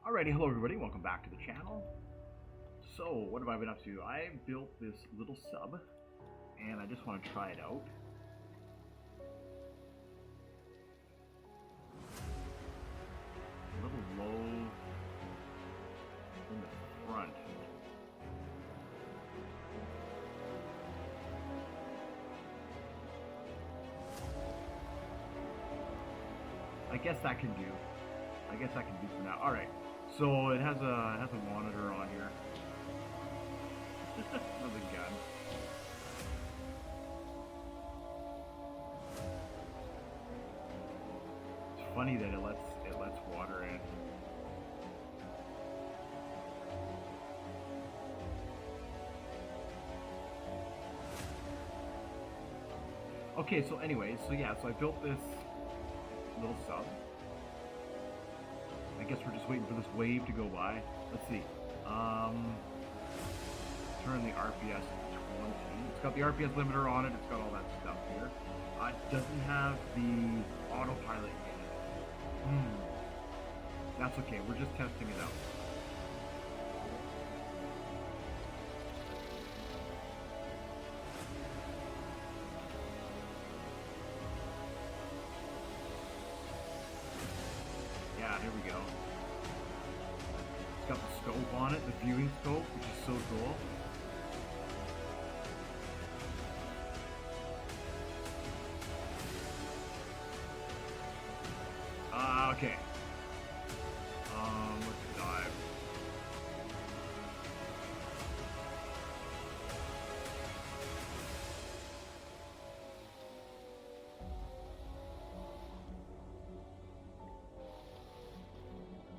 Alrighty, hello everybody, welcome back to the channel. So, what have I been up to? I built this little sub, and I just want to try it out. A little low in the front. I guess that can do. For now. Alright. So it has a monitor on here. Another gun. It's funny that it lets water in. Okay, so anyways, so I built this little sub. I guess we're just waiting for this wave to go by. Let's see. Turn the RPS to 20. It's got the RPS limiter on it. It's got all that stuff here. It doesn't have the autopilot in it. That's okay. We're just testing it out. Yeah, here we go. It's got the scope on it, the viewing scope, which is so cool. Okay. Let's dive.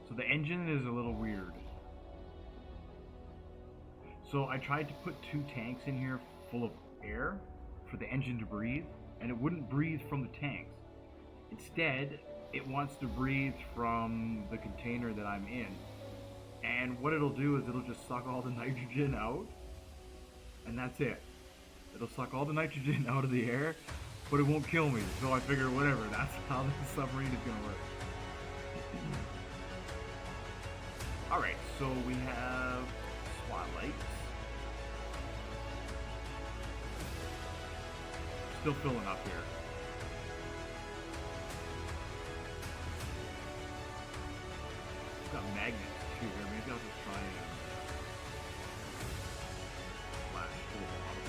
So the engine is a little weird. So I tried to put 2 tanks in here full of air for the engine to breathe, and it wouldn't breathe from the tanks. Instead, it wants to breathe from the container that I'm in. And what it'll do is it'll just suck all the nitrogen out, and that's it. It'll suck all the nitrogen out of the air, but it won't kill me. So I figure whatever, that's how the submarine is gonna work. Alright, so we have spotlights. Still filling up here. It's got magnets too here. Maybe I'll just try and flash to the bottom.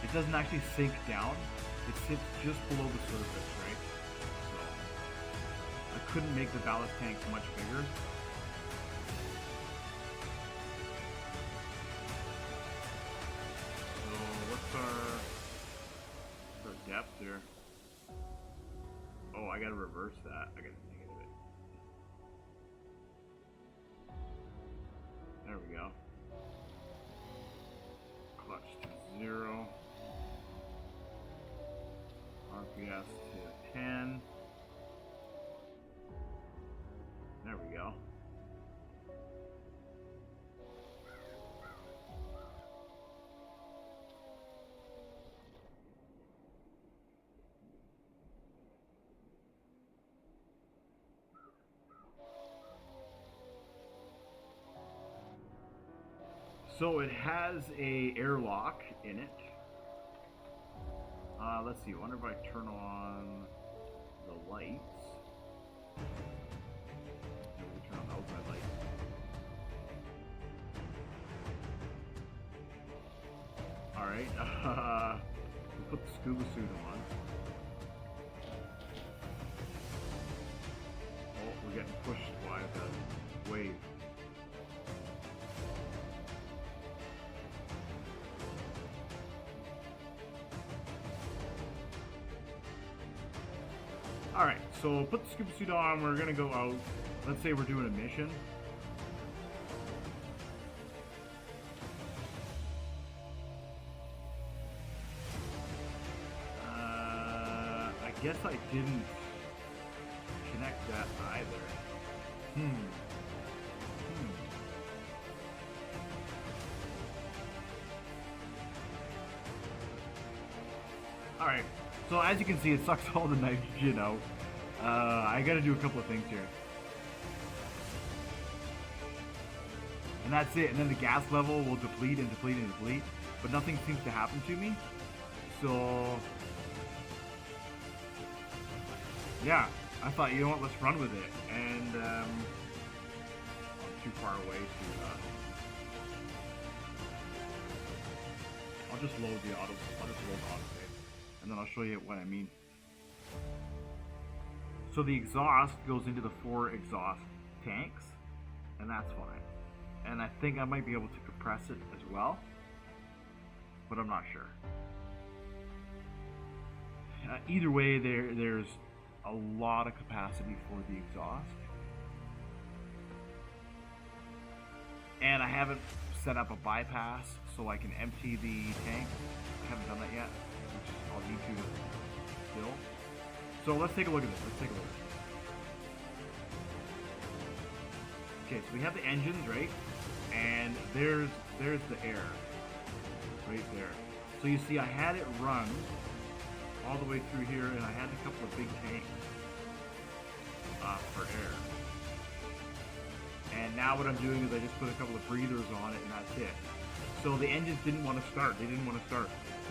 It doesn't actually sink down. It sits just below the surface, right? So I couldn't make the ballast tanks much bigger. So what's our depth here? Oh, I gotta reverse that. I gotta negative it. There we go. Clutch to 0. RPS to 10. There we go. So it has a airlock in it. Let's see, I wonder if I turn on the lights. Maybe we turn on the outside lights. Alright, we'll put the scuba suit on. Oh, we're getting pushed by the wave. Alright, so put the scuba suit on, we're gonna go out. Let's say we're doing a mission. I guess I didn't connect that either. Alright, so as you can see, it sucks all the nitrogen out. I gotta do a couple of things here. And that's it, and then the gas level will deplete and deplete and deplete, but nothing seems to happen to me. So, yeah, I thought, you know what, let's run with it. And, I'm too far away to, I'll just load the autosave, and then I'll show you what I mean. So the exhaust goes into the 4 exhaust tanks, and that's fine. And I think I might be able to compress it as well, but I'm not sure. Either way, there's a lot of capacity for the exhaust. And I haven't set up a bypass so I can empty the tank. I haven't done that yet, which I'll need to still. So let's take a look at this. Okay, so we have the engines, right? And there's the air right there. So you see I had it run all the way through here, and I had a couple of big tanks for air. And now what I'm doing is I just put a couple of breathers on it, and that's it. So the engines didn't want to start. So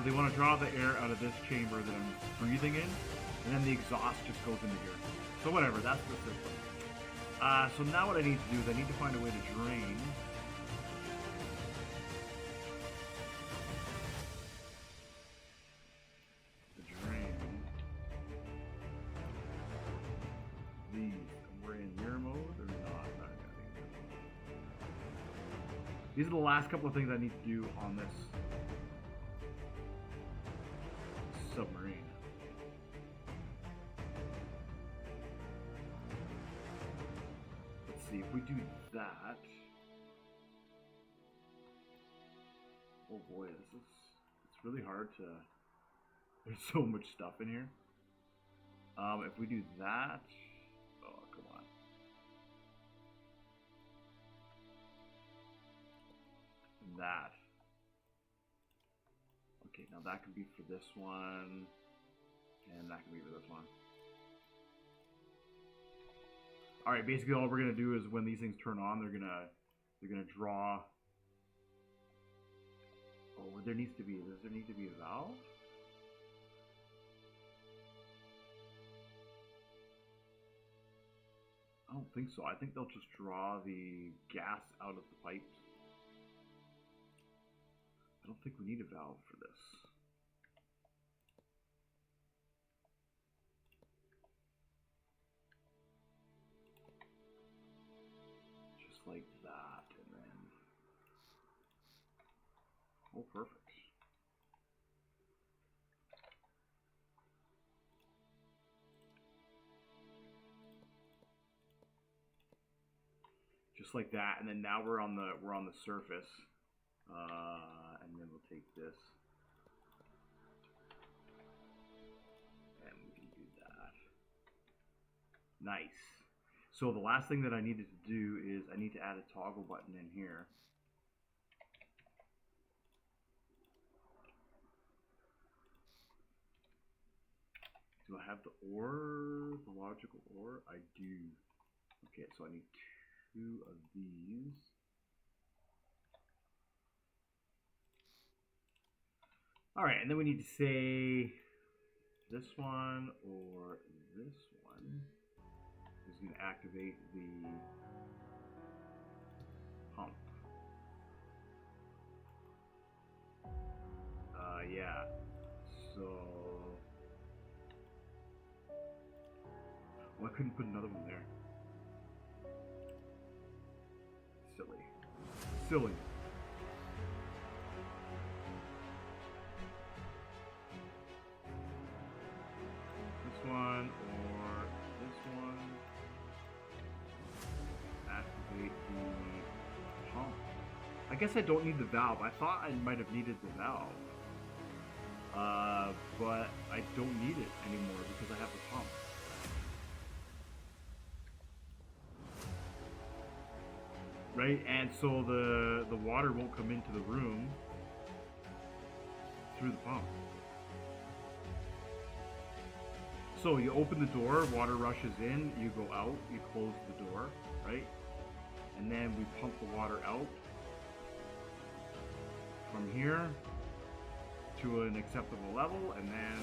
they want to draw the air out of this chamber that I'm breathing in, and then the exhaust just goes into here. So whatever, that's the system. So now what I need to do is I need to find a way to drain these. We're in mirror mode or not? These are the last couple of things I need to do on this submarine. Let's see if we do that. Oh boy, it's really hard to, there's so much stuff in here. If we do that, oh come on. That. Okay, now that can be for this one, and that can be for this one. All right, basically all we're gonna do is when these things turn on, they're gonna draw. Oh, does there need to be a valve? I don't think so. I think they'll just draw the gas out of the pipes. I don't think we need a valve for this. Just like that, and then... Oh, perfect. Just like that, and then now we're on the surface, and then we'll take this, and we can do that. Nice. So the last thing that I needed to do is I need to add a toggle button in here. Do I have the ore, the logical ore? I do. Okay, so I need 2 of these. All right, and then we need to say this one or this one is going to activate the pump. Yeah, so well, I couldn't put another one there. Silly. This one or this one. Activate the pump. I guess I don't need the valve. I thought I might have needed the valve. But I don't need it anymore because I have the pump. Right, and so the water won't come into the room through the pump. So you open the door, water rushes in, you go out, you close the door, right? And then we pump the water out from here to an acceptable level, and then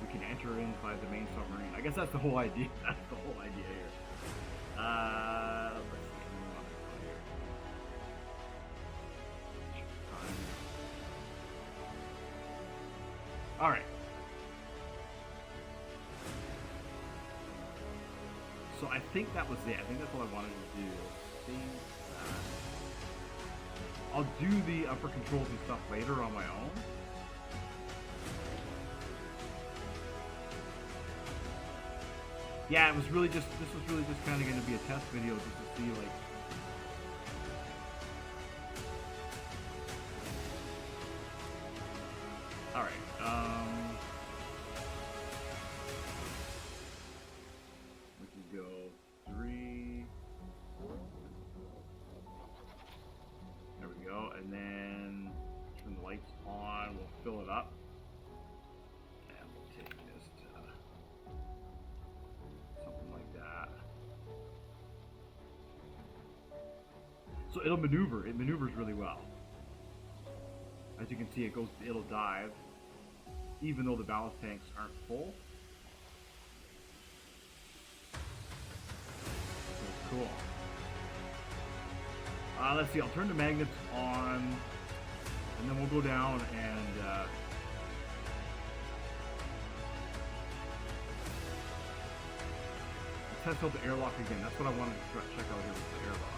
we can enter inside the main submarine. I guess that's the whole idea. That's the whole idea here. Let's see. All right. So I think that was it. I think that's what I wanted to do. I'll do the upper controls and stuff later on my own. Yeah, it was really just, this was really just kind of going to be a test video just to see, like, alright, we can go 3, there we go, and then turn the lights on, we'll fill it up, and we'll take this to something like that. So it'll maneuver, it maneuvers really well. As you can see, it'll dive, even though the ballast tanks aren't full. So it's cool. Let's see, I'll turn the magnets on, and then we'll go down and test out the airlock again. That's what I wanted to check out here with the airlock.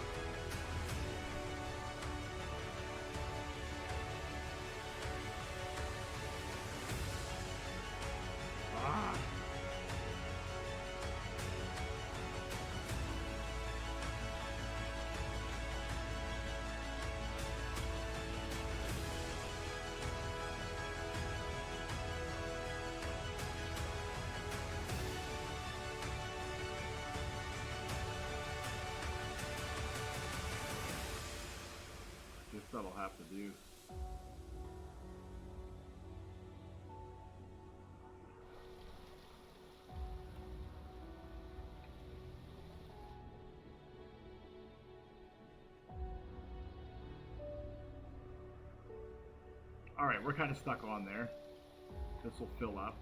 That'll have to do. Alright, we're kind of stuck on there. This will fill up.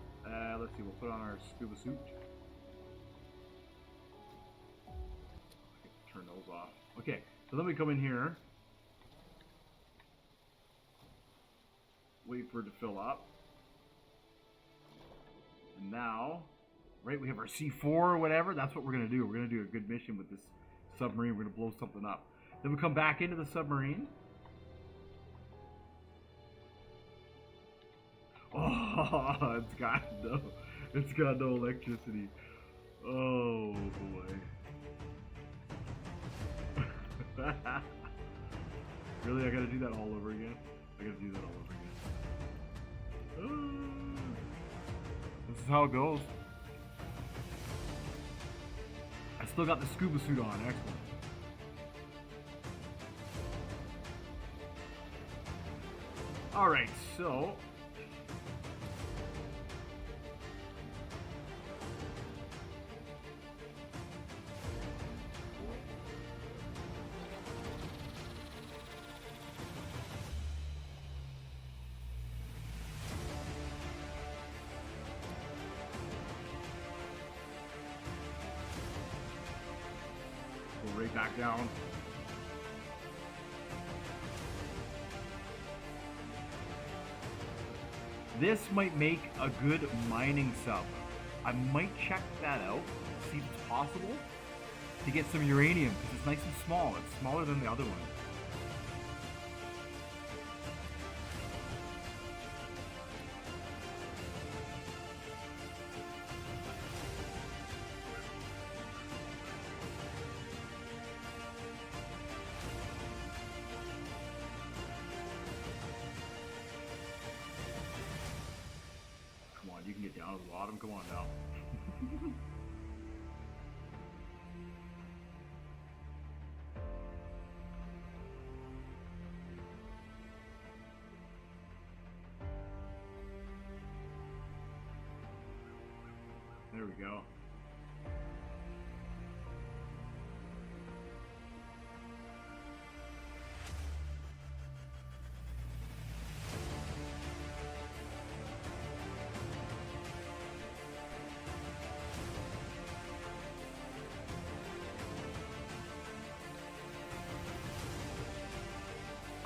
Let's see, we'll put on our scuba suit. Turn those off. Okay, so then we come in here. Wait for it to fill up. And now, right, we have our C4 or whatever. That's what we're going to do. We're going to do a good mission with this submarine. We're going to blow something up. Then we come back into the submarine. Oh, it's got no electricity. Oh boy. Really, I gotta do that all over again? I gotta do that all over again. This is how it goes. I still got the scuba suit on. Excellent. Alright, so go right back down. This might make a good mining sub. I might check that out, see if it's possible to get some uranium, because it's nice and small. It's smaller than the other one. You can get down to the bottom. Come on now. There we go.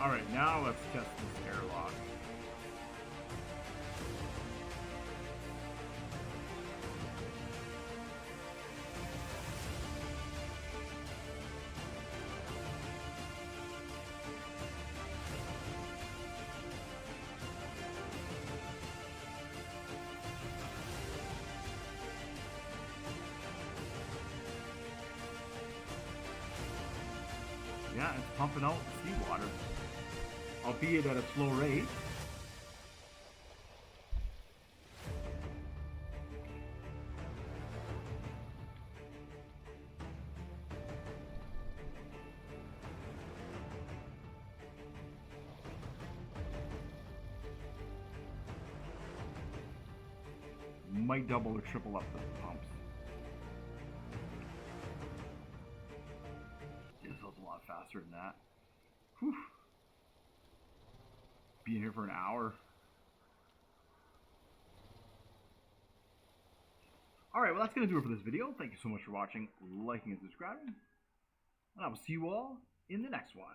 Alright, now let's test this airlock. Yeah, it's pumping out seawater, albeit at a slow rate. Might double or triple up the pumps. This was a lot faster than that. Whew. Being here for an hour. Alright, well that's going to do it for this video. Thank you so much for watching, liking, and subscribing. And I will see you all in the next one.